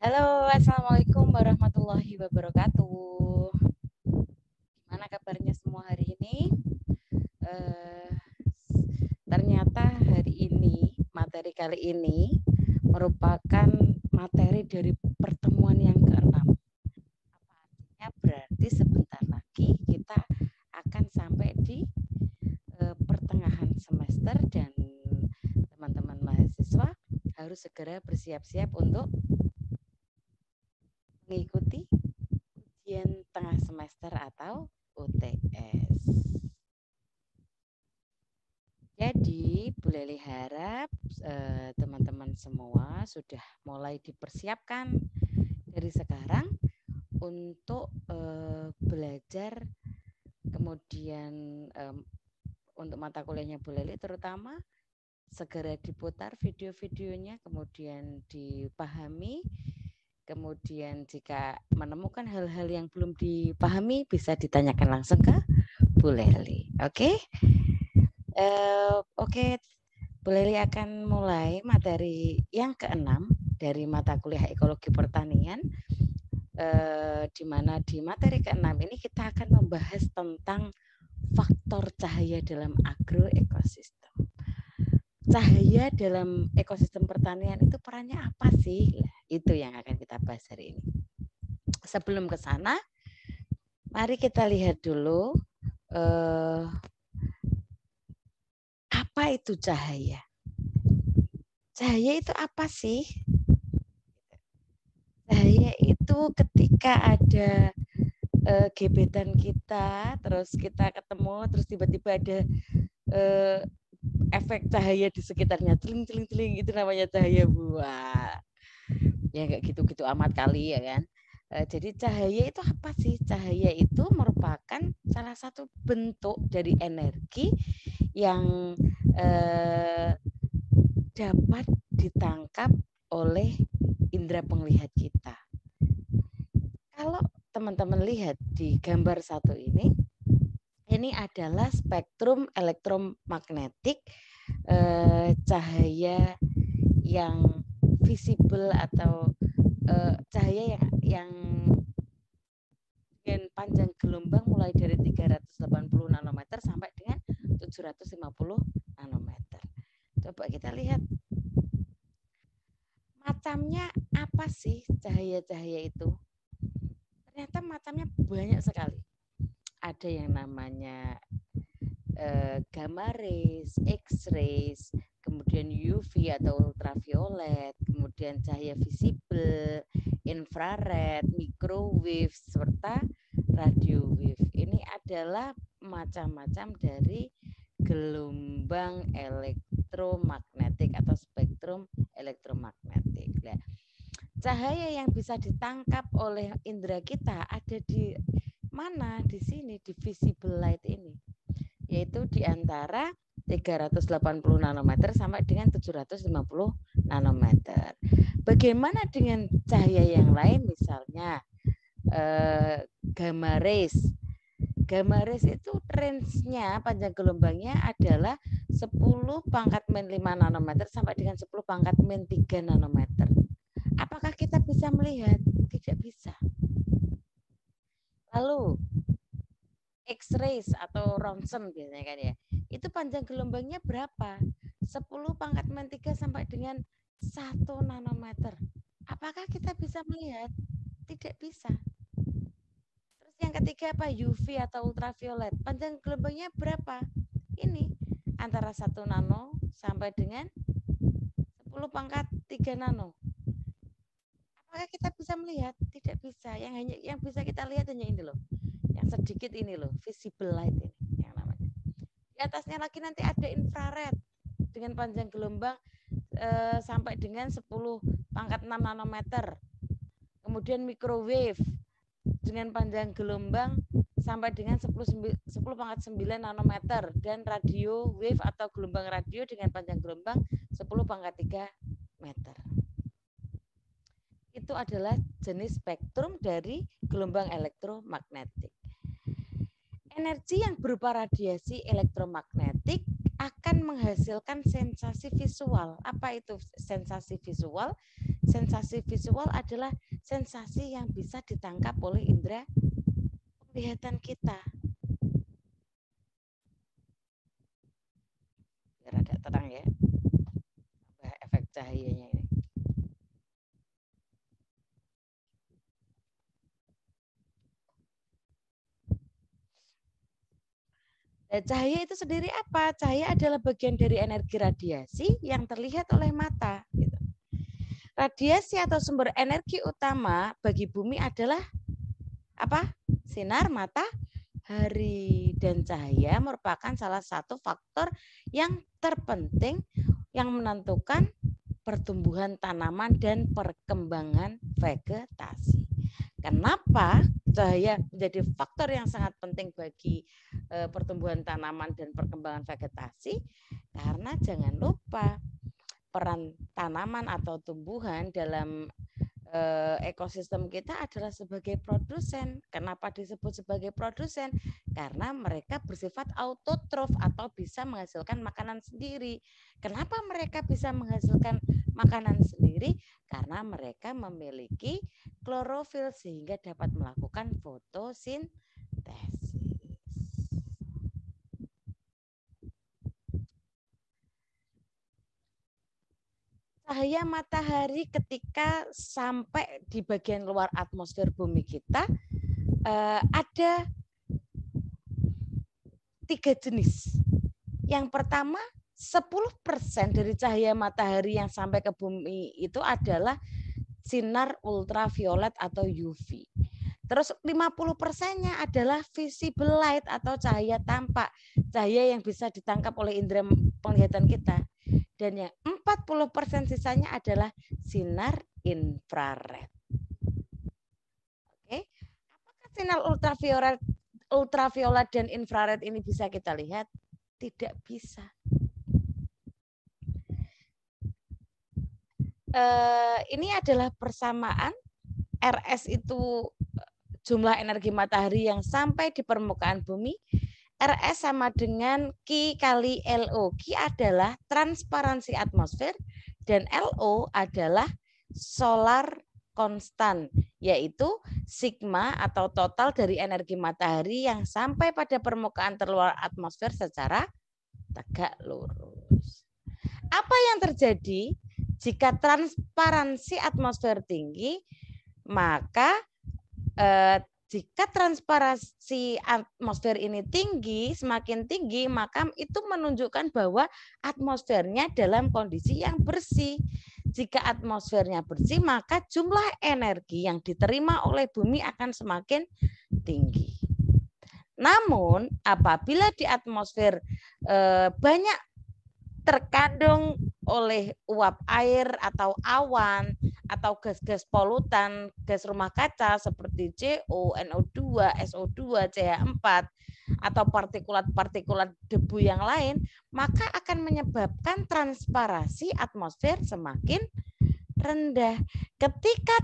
Halo, Assalamualaikum warahmatullahi wabarakatuh. Gimana kabarnya semua hari ini? Eh, Ternyata hari ini, materi kali ini merupakan materi dari pertemuan yang ke-6. Apa artinya? Berarti sebentar lagi kita akan sampai di pertengahan semester dan teman-teman mahasiswa harus segera bersiap-siap untuk mengikuti ujian tengah semester atau UTS. Jadi, Bu Leli harap teman-teman semua sudah mulai dipersiapkan dari sekarang untuk belajar, kemudian untuk mata kuliahnya Bu Leli terutama segera diputar video-videonya, kemudian dipahami. Kemudian jika menemukan hal-hal yang belum dipahami bisa ditanyakan langsung ke Bu Leli. Oke? Oke, Bu Leli akan mulai materi yang ke-6 dari mata kuliah Ekologi Pertanian. Di mana di materi ke-6 ini kita akan membahas tentang faktor cahaya dalam agroekosistem. Cahaya dalam ekosistem pertanian itu perannya apa sih? Itu yang akan kita bahas hari ini. Sebelum ke sana, mari kita lihat dulu apa itu cahaya. Cahaya itu apa sih? Cahaya itu ketika ada gebetan kita, terus kita ketemu, terus tiba-tiba ada efek cahaya di sekitarnya, teling-teling-teling, itu namanya cahaya. Wah, ya nggak gitu-gitu amat kali ya kan. Jadi cahaya itu apa sih? Cahaya itu merupakan salah satu bentuk dari energi yang dapat ditangkap oleh indera penglihat kita. Kalau teman-teman lihat di gambar satu ini adalah spektrum elektromagnetik cahaya yang visible atau cahaya yang dengan panjang gelombang mulai dari 380 nanometer sampai dengan 750 nanometer. Coba kita lihat macamnya apa sih cahaya-cahaya itu? Ternyata macamnya banyak sekali. Ada yang namanya gamma rays, X-rays, kemudian UV atau ultraviolet, kemudian cahaya visible, infrared, microwave, serta radio wave. Ini adalah macam-macam dari gelombang elektromagnetik atau spektrum elektromagnetik. Nah, cahaya yang bisa ditangkap oleh indera kita ada di mana? Di sini, di visible light ini, yaitu di antara 380 nanometer sampai dengan 750 nanometer. Bagaimana dengan cahaya yang lain, misalnya gamma rays. Gamma rays itu range-nya, panjang gelombangnya adalah 10 pangkat min 5 nanometer sampai dengan 10 pangkat min 3 nanometer. Apakah kita bisa melihat? Tidak bisa. Lalu X-rays atau Ronsen biasanya kan ya, itu panjang gelombangnya berapa? 10 pangkat min 3 sampai dengan 1 nanometer. Apakah kita bisa melihat? Tidak bisa. Terus yang ketiga apa? UV atau ultraviolet. Panjang gelombangnya berapa? Ini antara 1 nano sampai dengan 10 pangkat 3 nano. Apakah kita bisa melihat? Tidak bisa. Yang bisa kita lihat hanya ini loh. Yang sedikit ini loh, visible light ini yang namanya. Di atasnya lagi nanti ada infrared dengan panjang gelombang sampai dengan 10 pangkat 6 nanometer. Kemudian microwave dengan panjang gelombang sampai dengan 10 pangkat 9 nanometer, dan radio wave atau gelombang radio dengan panjang gelombang 10 pangkat 3 meter. Itu adalah jenis spektrum dari gelombang elektromagnetik. Energi yang berupa radiasi elektromagnetik akan menghasilkan sensasi visual. Apa itu sensasi visual? sensasi visual adalah sensasi yang bisa ditangkap oleh indera penglihatan kita. Biar agak terang ya, tambah efek cahayanya ini. Nah, cahaya itu sendiri apa? Cahaya adalah bagian dari energi radiasi yang terlihat oleh mata. Gitu. Radiasi atau sumber energi utama bagi bumi adalah apa? Sinar matahari, dan cahaya merupakan salah satu faktor yang terpenting yang menentukan pertumbuhan tanaman dan perkembangan vegetasi. Kenapa cahaya menjadi faktor yang sangat penting bagi pertumbuhan tanaman dan perkembangan vegetasi? Karena jangan lupa peran tanaman atau tumbuhan dalam ekosistem kita adalah sebagai produsen. Kenapa disebut sebagai produsen? Karena mereka bersifat autotrof atau bisa menghasilkan makanan sendiri. Kenapa mereka bisa menghasilkan makanan sendiri? Karena mereka memiliki klorofil sehingga dapat melakukan fotosintesis. Cahaya matahari ketika sampai di bagian luar atmosfer bumi kita ada 3 jenis. Yang pertama, 10% dari cahaya matahari yang sampai ke bumi itu adalah sinar ultraviolet atau UV. Terus 50%-nya adalah visible light atau cahaya tampak, cahaya yang bisa ditangkap oleh indera penglihatan kita. Dan yang 40% sisanya adalah sinar infrared. Oke. Apakah sinar ultraviolet dan infrared ini bisa kita lihat? Tidak bisa. Ini adalah persamaan RS itu jumlah energi matahari yang sampai di permukaan bumi. RS sama dengan Q kali LO. Q adalah transparansi atmosfer dan LO adalah solar konstan, yaitu sigma atau total dari energi matahari yang sampai pada permukaan terluar atmosfer secara tegak lurus. Apa yang terjadi jika transparansi atmosfer tinggi? Maka jika transparansi atmosfer ini tinggi, semakin tinggi, maka itu menunjukkan bahwa atmosfernya dalam kondisi yang bersih. Jika atmosfernya bersih, maka jumlah energi yang diterima oleh bumi akan semakin tinggi. Namun, apabila di atmosfer banyak terkandung oleh uap air atau awan atau gas-gas polutan, gas rumah kaca seperti CO, NO2, SO2, CH4 atau partikulat-partikulat debu yang lain, maka akan menyebabkan transparansi atmosfer semakin rendah. Ketika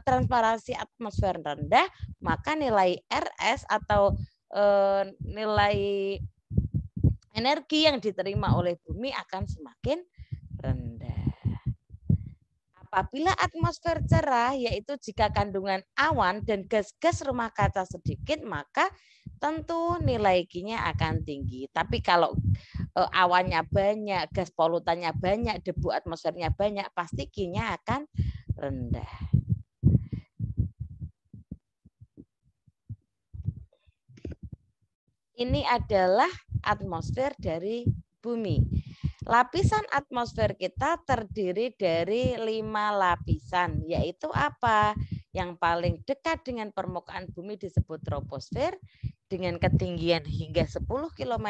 transparansi atmosfer rendah, maka nilai RS atau nilai energi yang diterima oleh bumi akan semakin rendah. Apabila atmosfer cerah, yaitu jika kandungan awan dan gas-gas rumah kaca sedikit, maka tentu nilai Q-nya akan tinggi. Tapi kalau awannya banyak, gas polutannya banyak, debu atmosfernya banyak, pasti Q-nya akan rendah. Ini adalah atmosfer dari bumi. Lapisan atmosfer kita terdiri dari 5 lapisan, yaitu apa? Yang paling dekat dengan permukaan bumi disebut troposfer dengan ketinggian hingga 10 km.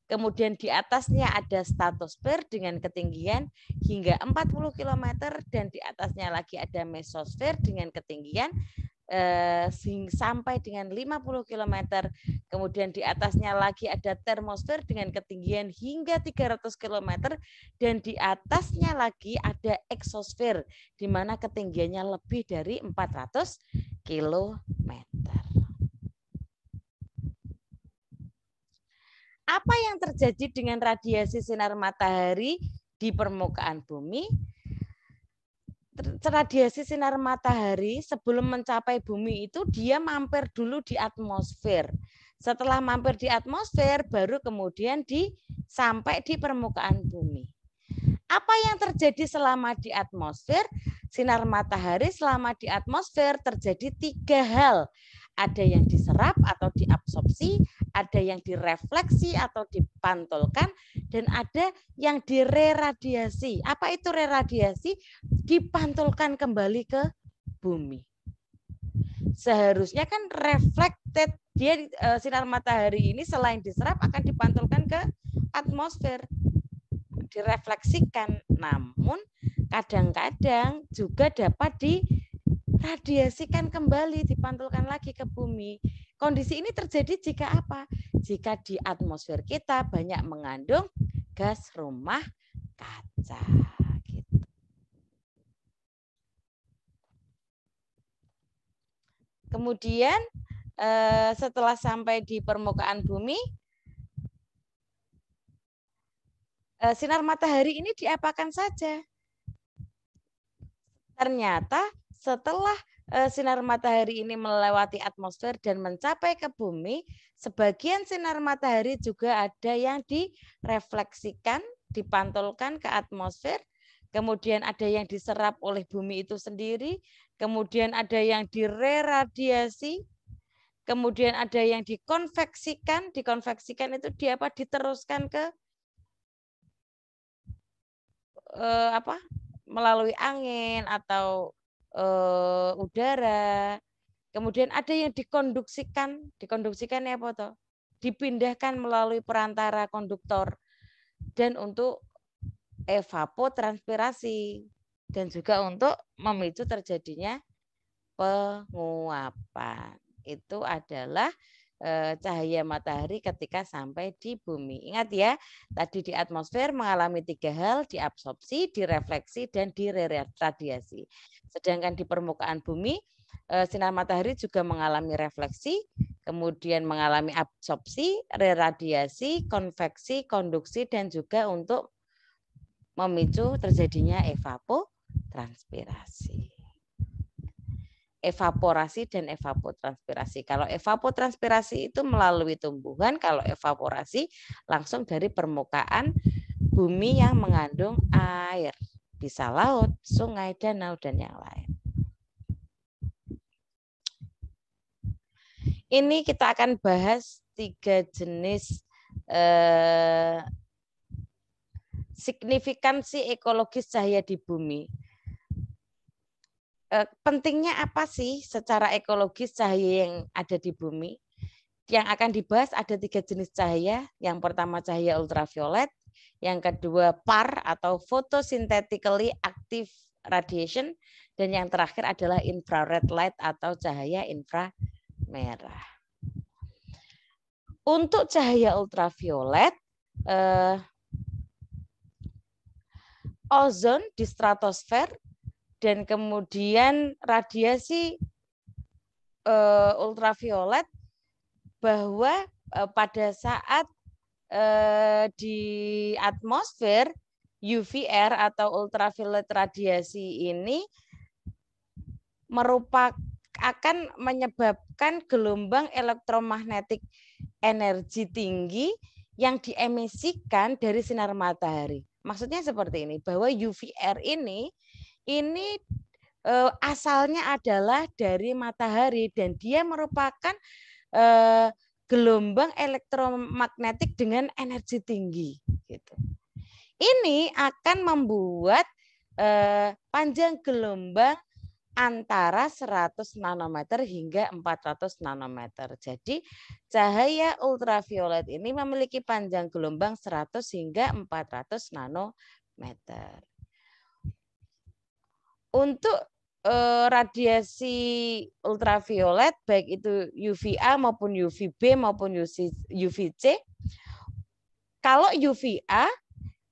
Kemudian di atasnya ada stratosfer dengan ketinggian hingga 40 km dan di atasnya lagi ada mesosfer dengan ketinggian sampai dengan 50 km. Kemudian di atasnya lagi ada termosfer dengan ketinggian hingga 300 km dan di atasnya lagi ada eksosfer di mana ketinggiannya lebih dari 400 km. Apa yang terjadi dengan radiasi sinar matahari di permukaan bumi? radiasi sinar matahari sebelum mencapai bumi itu dia mampir dulu di atmosfer. Setelah mampir di atmosfer, baru kemudian sampai di permukaan bumi. Apa yang terjadi selama di atmosfer? Sinar matahari selama di atmosfer terjadi 3 hal. Ada yang diserap atau diabsorpsi, ada yang direfleksi atau dipantulkan, dan ada yang direradiasi. Apa itu reradiasi? Dipantulkan kembali ke bumi. Seharusnya kan reflected, dia sinar matahari ini selain diserap akan dipantulkan ke atmosfer, direfleksikan, namun kadang-kadang juga dapat diradiasikan kembali, dipantulkan lagi ke bumi. Kondisi ini terjadi jika apa? Jika di atmosfer kita banyak mengandung gas rumah kaca. Gitu. Kemudian setelah sampai di permukaan bumi, sinar matahari ini diapakan saja? Ternyata setelah sinar matahari ini melewati atmosfer dan mencapai ke bumi, sebagian sinar matahari juga ada yang direfleksikan, dipantulkan ke atmosfer, kemudian ada yang diserap oleh bumi itu sendiri, kemudian ada yang direradiasi, kemudian ada yang dikonveksikan itu diteruskan ke melalui angin atau udara. Kemudian ada yang dikonduksikan ya apa dipindahkan melalui perantara konduktor dan untuk evapotranspirasi dan juga untuk memicu terjadinya penguapan. Itu adalah cahaya matahari ketika sampai di bumi. Ingat ya, tadi di atmosfer mengalami 3 hal, diabsorpsi, direfleksi, dan diradiasi. Sedangkan di permukaan bumi, sinar matahari juga mengalami refleksi, kemudian mengalami absorpsi, reradiasi, konveksi, konduksi, dan juga untuk memicu terjadinya evapotranspirasi. Evaporasi dan evapotranspirasi. Kalau evapotranspirasi itu melalui tumbuhan, kalau evaporasi langsung dari permukaan bumi yang mengandung air. Bisa laut, sungai, danau, dan yang lain. Ini kita akan bahas 3 jenis signifikansi ekologis cahaya di bumi. Pentingnya apa sih secara ekologis cahaya yang ada di bumi? Yang akan dibahas ada 3 jenis cahaya. Yang pertama cahaya ultraviolet, yang kedua PAR atau photosynthetically active radiation, dan yang terakhir adalah infrared light atau cahaya inframerah. Untuk cahaya ultraviolet, ozon di stratosfer dan kemudian radiasi ultraviolet, bahwa pada saat di atmosfer UVR atau ultraviolet radiasi ini akan menyebabkan gelombang elektromagnetik energi tinggi yang diemisikan dari sinar matahari. Maksudnya seperti ini, bahwa UVR ini asalnya adalah dari matahari dan dia merupakan gelombang elektromagnetik dengan energi tinggi. Gitu. Ini akan membuat panjang gelombang antara 100 nanometer hingga 400 nanometer. Jadi cahaya ultraviolet ini memiliki panjang gelombang 100 hingga 400 nanometer. Untuk radiasi ultraviolet baik itu UVA maupun UVB maupun UVC, kalau UVA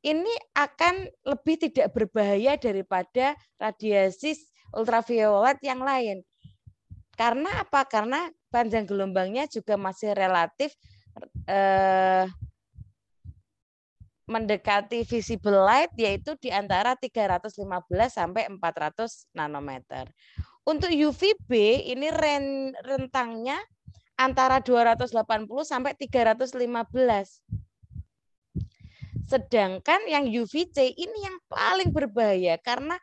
ini akan lebih tidak berbahaya daripada radiasi ultraviolet yang lain. Karena apa? Karena panjang gelombangnya juga masih relatif mendekati visible light yaitu di antara 315 sampai 400 nanometer. Untuk UVB ini rentangnya antara 280 sampai 315. Sedangkan yang UVC ini yang paling berbahaya karena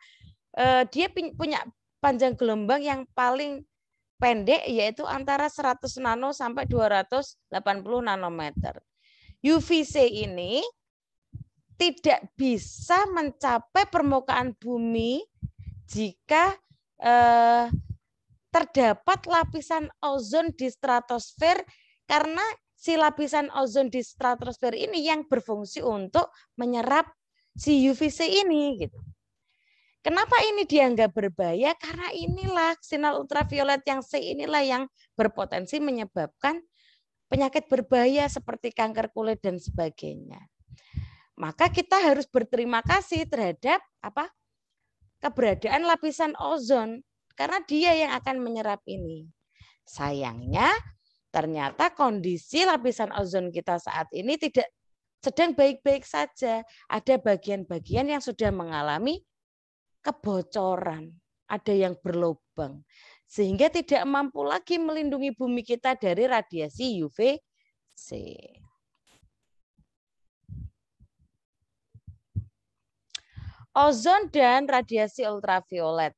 dia punya panjang gelombang yang paling pendek yaitu antara 100 nano sampai 280 nanometer. UVC ini tidak bisa mencapai permukaan bumi jika terdapat lapisan ozon di stratosfer karena si lapisan ozon di stratosfer ini yang berfungsi untuk menyerap si UVC ini gitu. Kenapa ini dianggap berbahaya? Karena inilah sinar ultraviolet yang C inilah yang berpotensi menyebabkan penyakit berbahaya seperti kanker kulit dan sebagainya. Maka kita harus berterima kasih terhadap keberadaan lapisan ozon karena dia yang akan menyerap ini. Sayangnya ternyata kondisi lapisan ozon kita saat ini tidak sedang baik-baik saja. Ada bagian-bagian yang sudah mengalami kebocoran, ada yang berlubang, sehingga tidak mampu lagi melindungi bumi kita dari radiasi UVC. Ozon dan radiasi ultraviolet.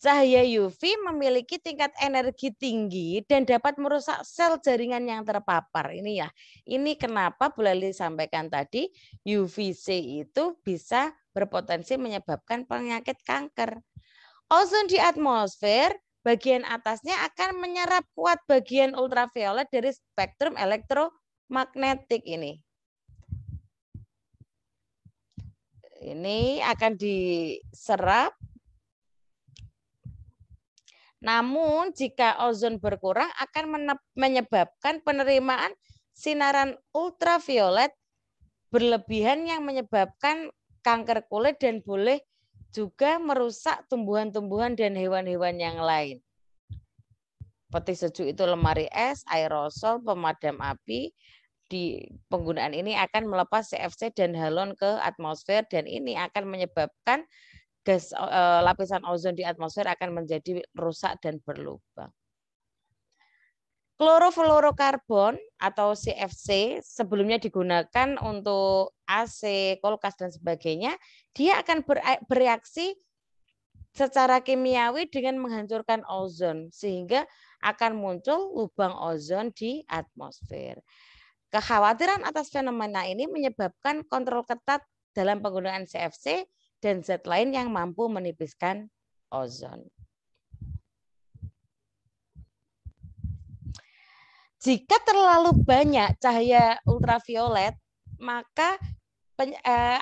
Cahaya UV memiliki tingkat energi tinggi dan dapat merusak sel jaringan yang terpapar. Ini ya, ini kenapa Bu Leli sampaikan tadi UVC itu bisa berpotensi menyebabkan penyakit kanker. Ozon di atmosfer bagian atasnya akan menyerap kuat bagian ultraviolet dari spektrum elektromagnetik ini. Ini akan diserap. Namun jika ozon berkurang akan menyebabkan penerimaan sinaran ultraviolet berlebihan yang menyebabkan kanker kulit dan boleh juga merusak tumbuhan-tumbuhan dan hewan-hewan yang lain. Peti sejuk itu lemari es, aerosol, pemadam api. Di penggunaan ini akan melepas CFC dan halon ke atmosfer dan ini akan menyebabkan gas lapisan ozon di atmosfer akan menjadi rusak dan berlubang. Klorofluorokarbon atau CFC sebelumnya digunakan untuk AC, kulkas dan sebagainya, dia akan bereaksi secara kimiawi dengan menghancurkan ozon sehingga akan muncul lubang ozon di atmosfer. Kekhawatiran atas fenomena ini menyebabkan kontrol ketat dalam penggunaan CFC dan zat lain yang mampu menipiskan ozon. Jika terlalu banyak cahaya ultraviolet, maka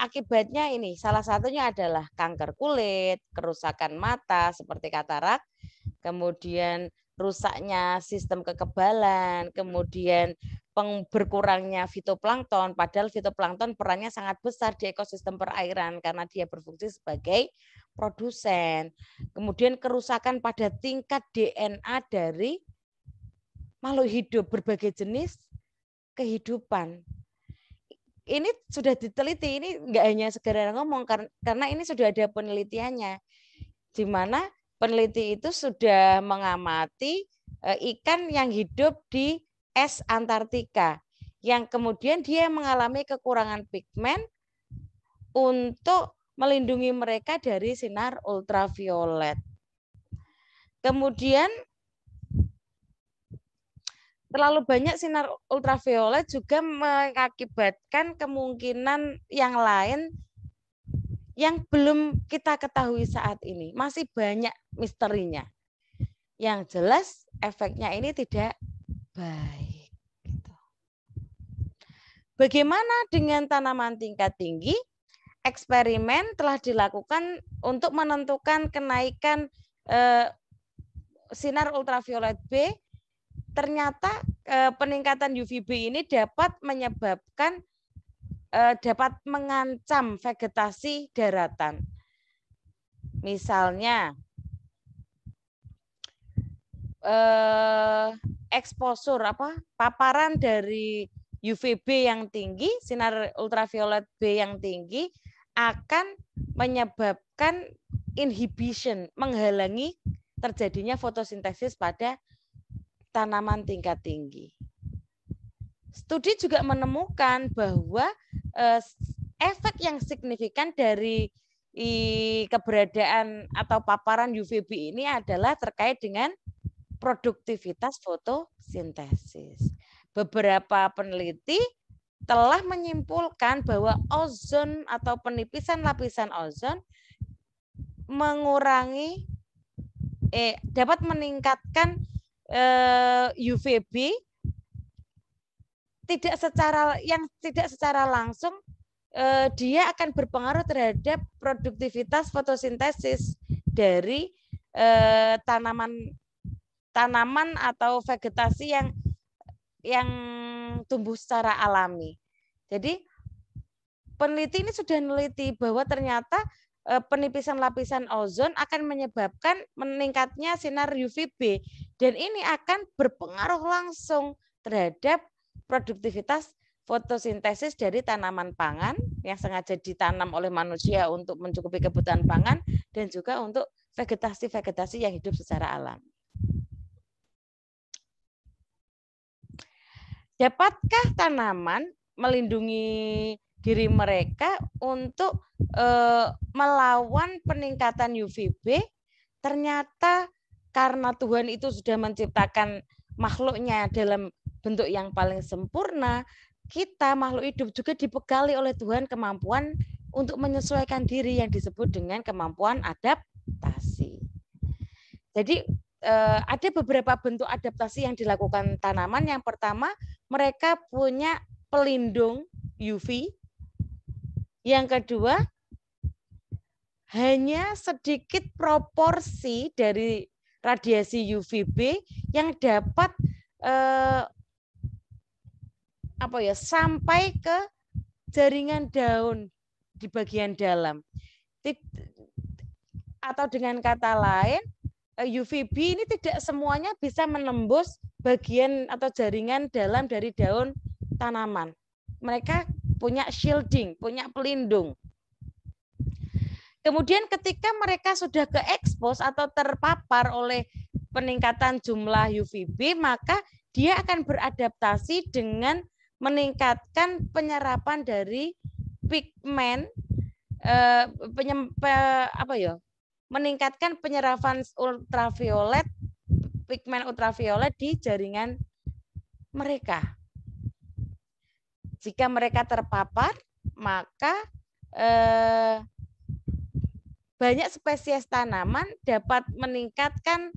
akibatnya ini salah satunya adalah kanker kulit, kerusakan mata seperti katarak, kemudian rusaknya sistem kekebalan, kemudian berkurangnya fitoplankton, padahal fitoplankton perannya sangat besar di ekosistem perairan karena dia berfungsi sebagai produsen. Kemudian kerusakan pada tingkat DNA dari makhluk hidup berbagai jenis kehidupan. Ini sudah diteliti, ini enggak hanya sekedar ngomong karena ini sudah ada penelitiannya. Di mana peneliti itu sudah mengamati ikan yang hidup di es Antartika yang kemudian dia mengalami kekurangan pigmen untuk melindungi mereka dari sinar ultraviolet. Kemudian terlalu banyak sinar ultraviolet juga mengakibatkan kemungkinan yang lain yang belum kita ketahui saat ini. Masih banyak misterinya. Yang jelas efeknya ini tidak baik. Bagaimana dengan tanaman tingkat tinggi? Eksperimen telah dilakukan untuk menentukan kenaikan sinar ultraviolet B. Ternyata peningkatan UVB ini dapat menyebabkan, dapat mengancam vegetasi daratan. Misalnya, eksposur paparan dari UVB yang tinggi, sinar ultraviolet B yang tinggi akan menyebabkan inhibition, menghalangi terjadinya fotosintesis pada tanaman tingkat tinggi. Studi juga menemukan bahwa efek yang signifikan dari keberadaan atau paparan UVB ini adalah terkait dengan produktivitas fotosintesis. Beberapa peneliti telah menyimpulkan bahwa ozon atau penipisan lapisan ozon dapat meningkatkan UVB tidak secara langsung dia akan berpengaruh terhadap produktivitas fotosintesis dari tanaman atau vegetasi yang tumbuh secara alami. Jadi peneliti ini sudah meneliti bahwa ternyata penipisan lapisan ozon akan menyebabkan meningkatnya sinar UVB dan ini akan berpengaruh langsung terhadap produktivitas fotosintesis dari tanaman pangan yang sengaja ditanam oleh manusia untuk mencukupi kebutuhan pangan dan juga untuk vegetasi-vegetasi yang hidup secara alami. Dapatkah tanaman melindungi diri mereka untuk melawan peningkatan UVB? Ternyata karena Tuhan itu sudah menciptakan makhluknya dalam bentuk yang paling sempurna, kita makhluk hidup juga dibekali oleh Tuhan kemampuan untuk menyesuaikan diri yang disebut dengan kemampuan adaptasi. Jadi ada beberapa bentuk adaptasi yang dilakukan tanaman. Yang pertama, mereka punya pelindung UV. Yang kedua, hanya sedikit proporsi dari radiasi UVB yang dapat sampai ke jaringan daun di bagian dalam. Atau dengan kata lain, UVB ini tidak semuanya bisa menembus bagian atau jaringan dalam dari daun tanaman. Mereka punya shielding, punya pelindung. Kemudian ketika mereka sudah ke-expose atau terpapar oleh peningkatan jumlah UVB, maka dia akan beradaptasi dengan meningkatkan penyerapan dari pigmen, meningkatkan penyerapan ultraviolet, pigmen ultraviolet di jaringan mereka. Jika mereka terpapar, maka banyak spesies tanaman dapat meningkatkan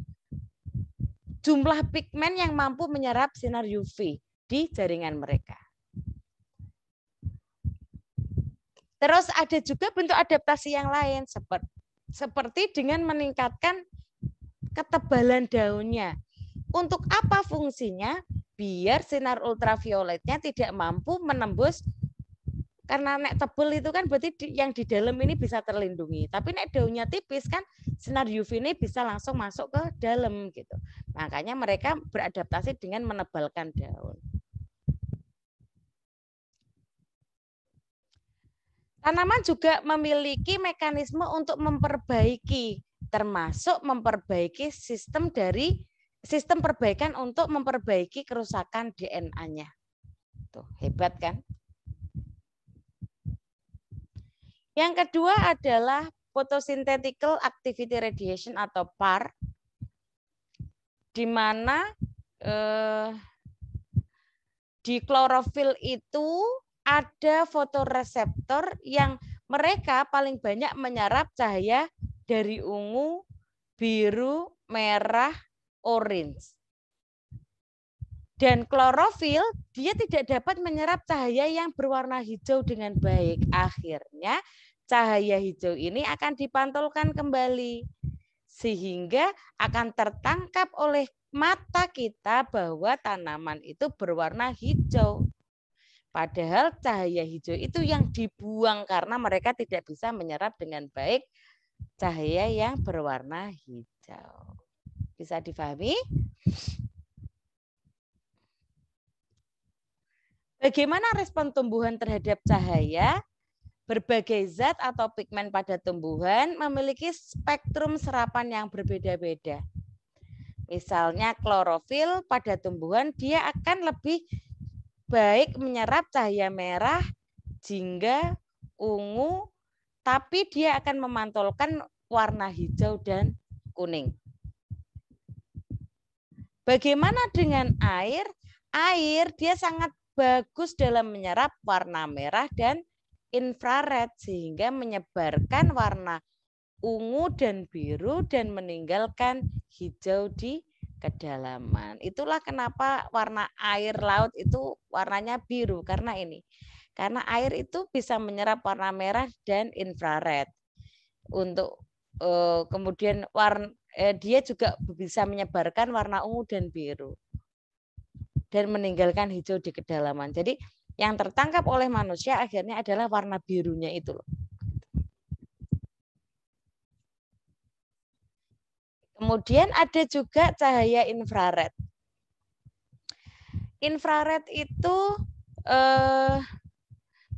jumlah pigmen yang mampu menyerap sinar UV di jaringan mereka. Terus ada juga bentuk adaptasi yang lain seperti dengan meningkatkan ketebalan daunnya. Untuk apa fungsinya? Biar sinar ultravioletnya tidak mampu menembus, karena nek tebel itu kan berarti yang di dalam ini bisa terlindungi. Tapi nek daunnya tipis kan sinar UV ini bisa langsung masuk ke dalam gitu. Makanya mereka beradaptasi dengan menebalkan daun. Tanaman juga memiliki mekanisme untuk memperbaiki, termasuk memperbaiki sistem perbaikan untuk memperbaiki kerusakan DNA-nya. Tuh, hebat kan? Yang kedua adalah photosynthetical activity radiation atau PAR, di mana di klorofil itu ada fotoreseptor yang mereka paling banyak menyerap cahaya dari ungu, biru, merah, orange. Dan klorofil dia tidak dapat menyerap cahaya yang berwarna hijau dengan baik. Akhirnya cahaya hijau ini akan dipantulkan kembali sehingga akan tertangkap oleh mata kita bahwa tanaman itu berwarna hijau. Padahal cahaya hijau itu yang dibuang karena mereka tidak bisa menyerap dengan baik cahaya yang berwarna hijau. Bisa difahami? Bagaimana respon tumbuhan terhadap cahaya? Berbagai zat atau pigmen pada tumbuhan memiliki spektrum serapan yang berbeda-beda. Misalnya klorofil pada tumbuhan dia akan lebih baik menyerap cahaya merah, jingga, ungu, tapi dia akan memantulkan warna hijau dan kuning. Bagaimana dengan air? Air dia sangat bagus dalam menyerap warna merah dan infrared sehingga menyebarkan warna ungu dan biru dan meninggalkan hijau di kedalaman. Itulah kenapa warna air laut itu warnanya biru karena ini. Karena air itu bisa menyerap warna merah dan infrared. Untuk kemudian dia juga bisa menyebarkan warna ungu dan biru dan meninggalkan hijau di kedalaman. Jadi yang tertangkap oleh manusia akhirnya adalah warna birunya itu loh. Kemudian ada juga cahaya infrared. Infrared itu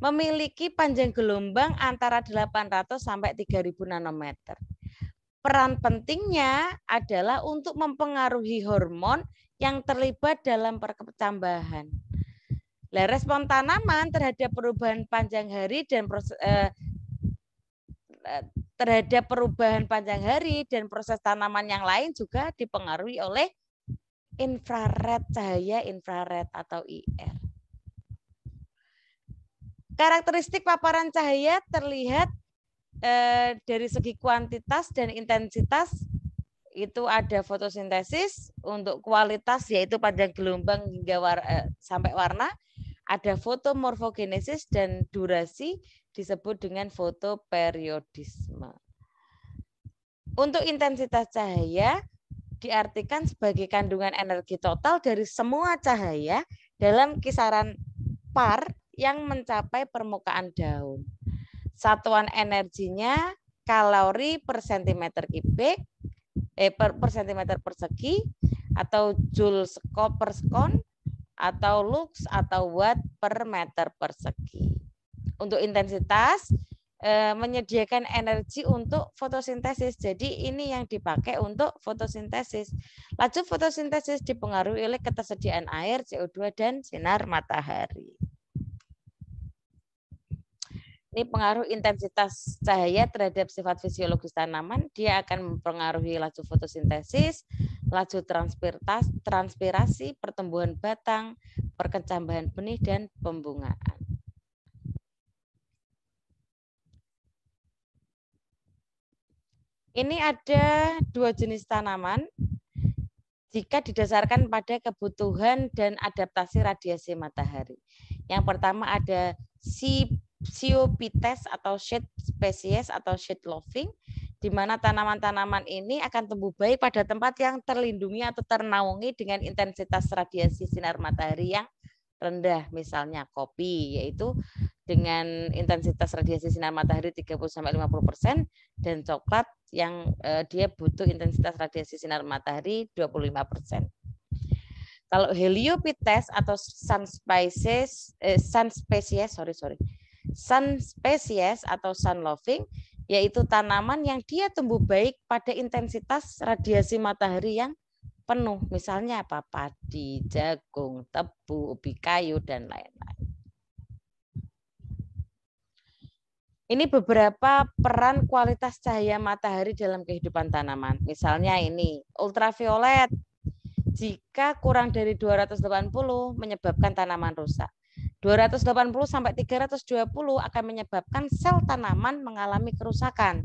memiliki panjang gelombang antara 800 sampai 3000 nanometer. Peran pentingnya adalah untuk mempengaruhi hormon yang terlibat dalam perkecambahan. Respon tanaman terhadap perubahan panjang hari dan terhadap perubahan panjang hari dan proses tanaman yang lain juga dipengaruhi oleh infrared, cahaya infrared atau IR. Karakteristik paparan cahaya terlihat dari segi kuantitas dan intensitas. Itu ada fotosintesis, untuk kualitas yaitu panjang gelombang hingga sampai warna. Ada fotomorfogenesis dan durasi disebut dengan fotoperiodisme. Untuk intensitas cahaya diartikan sebagai kandungan energi total dari semua cahaya dalam kisaran par yang mencapai permukaan daun. Satuan energinya kalori per sentimeter kubik, per sentimeter persegi, atau joule per sekon, atau lux atau watt per meter persegi. Untuk intensitas menyediakan energi untuk fotosintesis. Jadi ini yang dipakai untuk fotosintesis. Laju fotosintesis dipengaruhi oleh ketersediaan air, CO2 dan sinar matahari. Ini pengaruh intensitas cahaya terhadap sifat fisiologis tanaman. Dia akan mempengaruhi laju fotosintesis, laju transpirasi, pertumbuhan batang, perkecambahan benih, dan pembungaan. Ini ada 2 jenis tanaman jika didasarkan pada kebutuhan dan adaptasi radiasi matahari. Yang pertama ada Sciophytes atau shade species atau shade loving, di mana tanaman-tanaman ini akan tumbuh baik pada tempat yang terlindungi atau ternaungi dengan intensitas radiasi sinar matahari yang rendah, misalnya kopi, yaitu dengan intensitas radiasi sinar matahari 30-50%, dan coklat yang dia butuh intensitas radiasi sinar matahari 25%. Kalau Heliophytes atau sun species atau sun loving, yaitu tanaman yang dia tumbuh baik pada intensitas radiasi matahari yang penuh, misalnya apa? Padi, jagung, tebu, ubi kayu, dan lain-lain. Ini beberapa peran kualitas cahaya matahari dalam kehidupan tanaman. Misalnya ini, ultraviolet. Jika kurang dari 280 menyebabkan tanaman rusak. 280 sampai 320 akan menyebabkan sel tanaman mengalami kerusakan.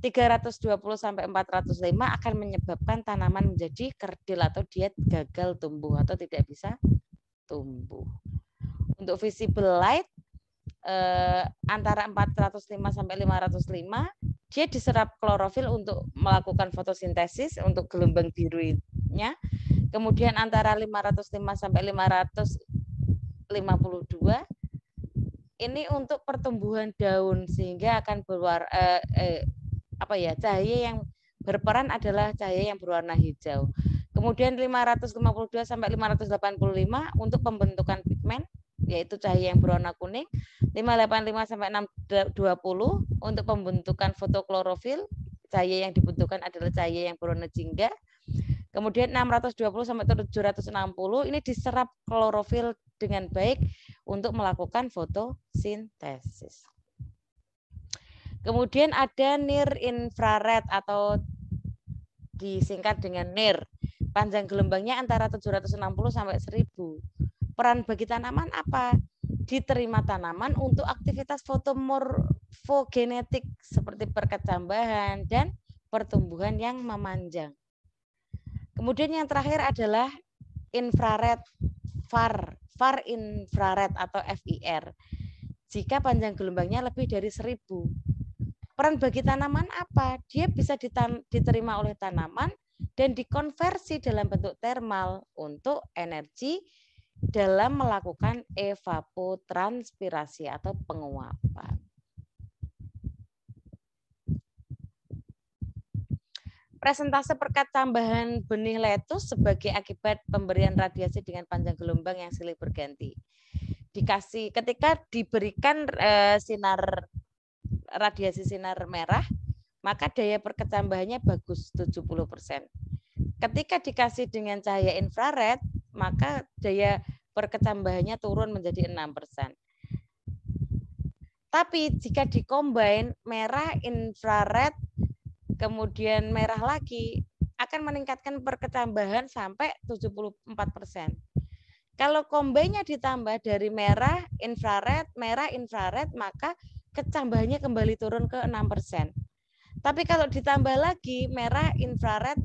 320 sampai 405 akan menyebabkan tanaman menjadi kerdil atau dia gagal tumbuh atau tidak bisa tumbuh. Untuk visible light antara 405 sampai 505 dia diserap klorofil untuk melakukan fotosintesis untuk gelombang birunya. Kemudian antara 505 sampai 552 ini untuk pertumbuhan daun sehingga akan cahaya yang berperan adalah cahaya yang berwarna hijau. Kemudian 552 sampai 585 untuk pembentukan pigmen yaitu cahaya yang berwarna kuning, 585 sampai 620 untuk pembentukan fotoklorofil, cahaya yang dibutuhkan adalah cahaya yang berwarna jingga. Kemudian 620 sampai 760 ini diserap klorofil dengan baik untuk melakukan fotosintesis. Kemudian ada near infrared atau disingkat dengan NIR. Panjang gelombangnya antara 760 sampai 1000. Peran bagi tanaman apa? Diterima tanaman untuk aktivitas fotomorfogenetik seperti perkecambahan dan pertumbuhan yang memanjang. Kemudian yang terakhir adalah infrared, far infrared atau FIR. Jika panjang gelombangnya lebih dari 1000. Peran bagi tanaman apa? Dia bisa diterima oleh tanaman dan dikonversi dalam bentuk termal untuk energi dalam melakukan evapotranspirasi atau penguapan. Presentase perkecambahan benih lettuce sebagai akibat pemberian radiasi dengan panjang gelombang yang silih berganti. Ketika diberikan radiasi sinar merah, maka daya perkecambahannya bagus 70%. Ketika dikasih dengan cahaya infrared, maka daya perkecambahannya turun menjadi 6%. Tapi jika dikombin merah, infrared, kemudian merah lagi, akan meningkatkan perkecambahan sampai 74%. Kalau kombinnya ditambah dari merah, infrared, maka kecambahannya kembali turun ke 6%. Tapi kalau ditambah lagi merah, infrared,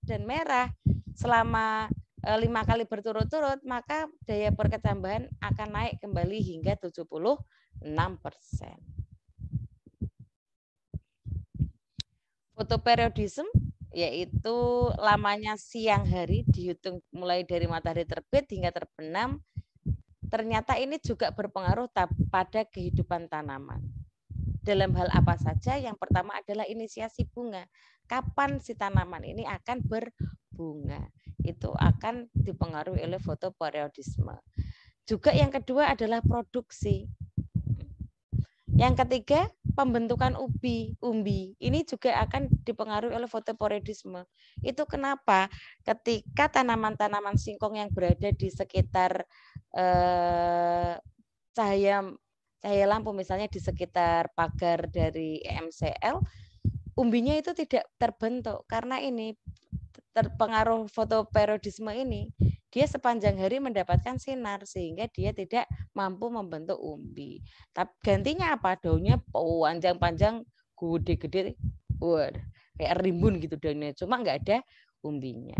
dan merah selama 5 kali berturut-turut, maka daya perkecambahan akan naik kembali hingga 76%. Fotoperiodisme yaitu lamanya siang hari dihitung mulai dari matahari terbit hingga terbenam. Ternyata ini juga berpengaruh pada kehidupan tanaman. Dalam hal apa saja? Yang pertama adalah inisiasi bunga. Kapan si tanaman ini akan berbunga? Itu akan dipengaruhi oleh fotoperiodisme. Juga yang kedua adalah produksi. Yang ketiga, pembentukan umbi. Ini juga akan dipengaruhi oleh fotoperiodisme. Itu kenapa ketika tanaman-tanaman singkong yang berada di sekitar cahaya lampu, misalnya di sekitar pagar dari EMCL, umbinya itu tidak terbentuk karena ini terpengaruh fotoperiodisme ini. Dia sepanjang hari mendapatkan sinar sehingga dia tidak mampu membentuk umbi. Tapi gantinya apa? Daunnya panjang-panjang, gede-gede, kayak rimbun gitu daunnya. Cuma nggak ada umbinya.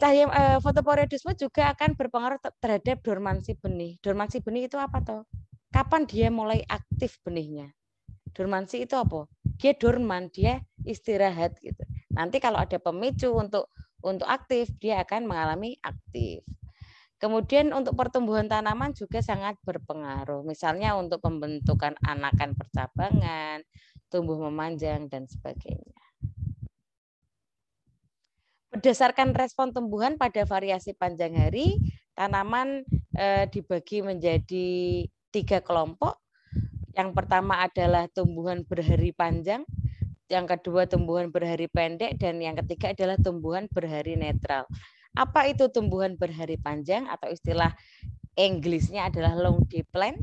Cahaya fotoperiodisme juga akan berpengaruh terhadap dormansi benih. Dormansi benih itu apa toh? Kapan dia mulai aktif benihnya? Dormansi itu apa? Dia dorman, dia istirahat gitu. Nanti kalau ada pemicu untuk aktif, dia akan mengalami aktif. Kemudian untuk pertumbuhan tanaman juga sangat berpengaruh. Misalnya untuk pembentukan anakan percabangan, tumbuh memanjang, dan sebagainya. Berdasarkan respon tumbuhan pada variasi panjang hari, tanaman dibagi menjadi 3 kelompok. Yang pertama adalah tumbuhan berhari panjang, yang kedua tumbuhan berhari pendek, dan yang ketiga adalah tumbuhan berhari netral. Apa itu tumbuhan berhari panjang atau istilah Inggrisnya adalah long day plant?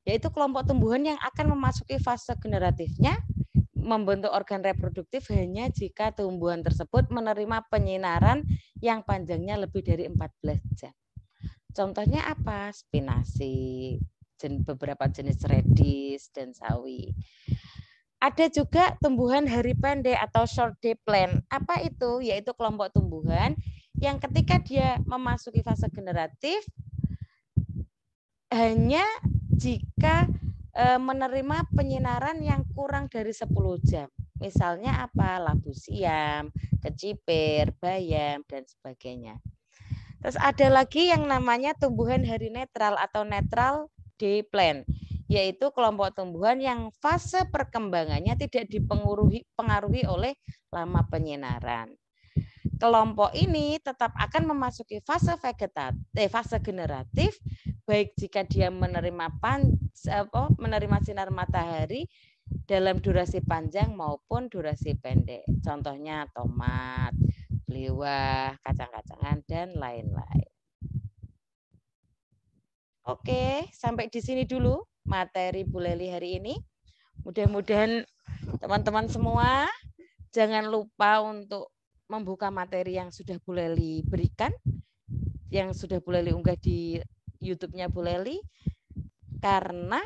Yaitu kelompok tumbuhan yang akan memasuki fase generatifnya, membentuk organ reproduktif hanya jika tumbuhan tersebut menerima penyinaran yang panjangnya lebih dari 14 jam. Contohnya apa? Spinasi, beberapa jenis radish, dan sawi. Ada juga tumbuhan hari pendek atau short day plant. Apa itu? Yaitu kelompok tumbuhan yang ketika dia memasuki fase generatif hanya jika menerima penyinaran yang kurang dari 10 jam. Misalnya apa? Labu siam, kecipir, bayam, dan sebagainya. Terus ada lagi yang namanya tumbuhan hari netral atau neutral day plant, yaitu kelompok tumbuhan yang fase perkembangannya tidak dipengaruhi oleh lama penyinaran. kelompok ini tetap akan memasuki fase fase generatif, baik jika dia menerima menerima sinar matahari dalam durasi panjang maupun durasi pendek. Contohnya tomat, beliwah, kacang-kacangan, dan lain-lain. Oke, sampai di sini dulu materi Bu Leli hari ini. Mudah-mudahan teman-teman semua jangan lupa untuk membuka materi yang sudah Bu Leli berikan, yang sudah Bu Leli unggah di YouTube-nya Bu Leli, karena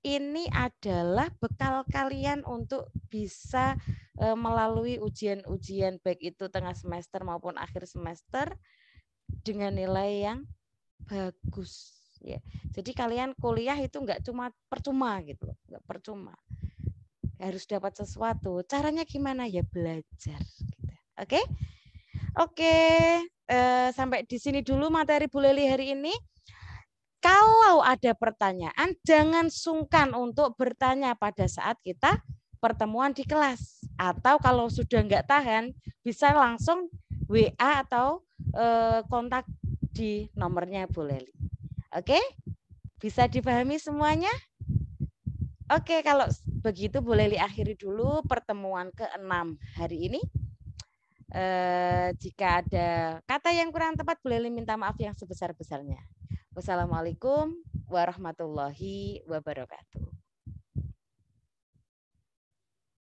ini adalah bekal kalian untuk bisa melalui ujian-ujian baik itu tengah semester maupun akhir semester dengan nilai yang bagus. Ya, jadi kalian kuliah itu nggak cuma percuma gitu, nggak percuma. Harus dapat sesuatu. Caranya gimana ya, belajar. Gitu. Oke, sampai di sini dulu materi Bu Leli hari ini. Kalau ada pertanyaan, jangan sungkan untuk bertanya pada saat kita pertemuan di kelas. Atau kalau sudah nggak tahan, bisa langsung WA atau kontak di nomornya Bu Leli. Oke, bisa dipahami semuanya? Oke, kalau begitu Bu Leli akhiri dulu pertemuan ke-6 hari ini. Jika ada kata yang kurang tepat, Bu Leli minta maaf yang sebesar-besarnya. Wassalamualaikum warahmatullahi wabarakatuh.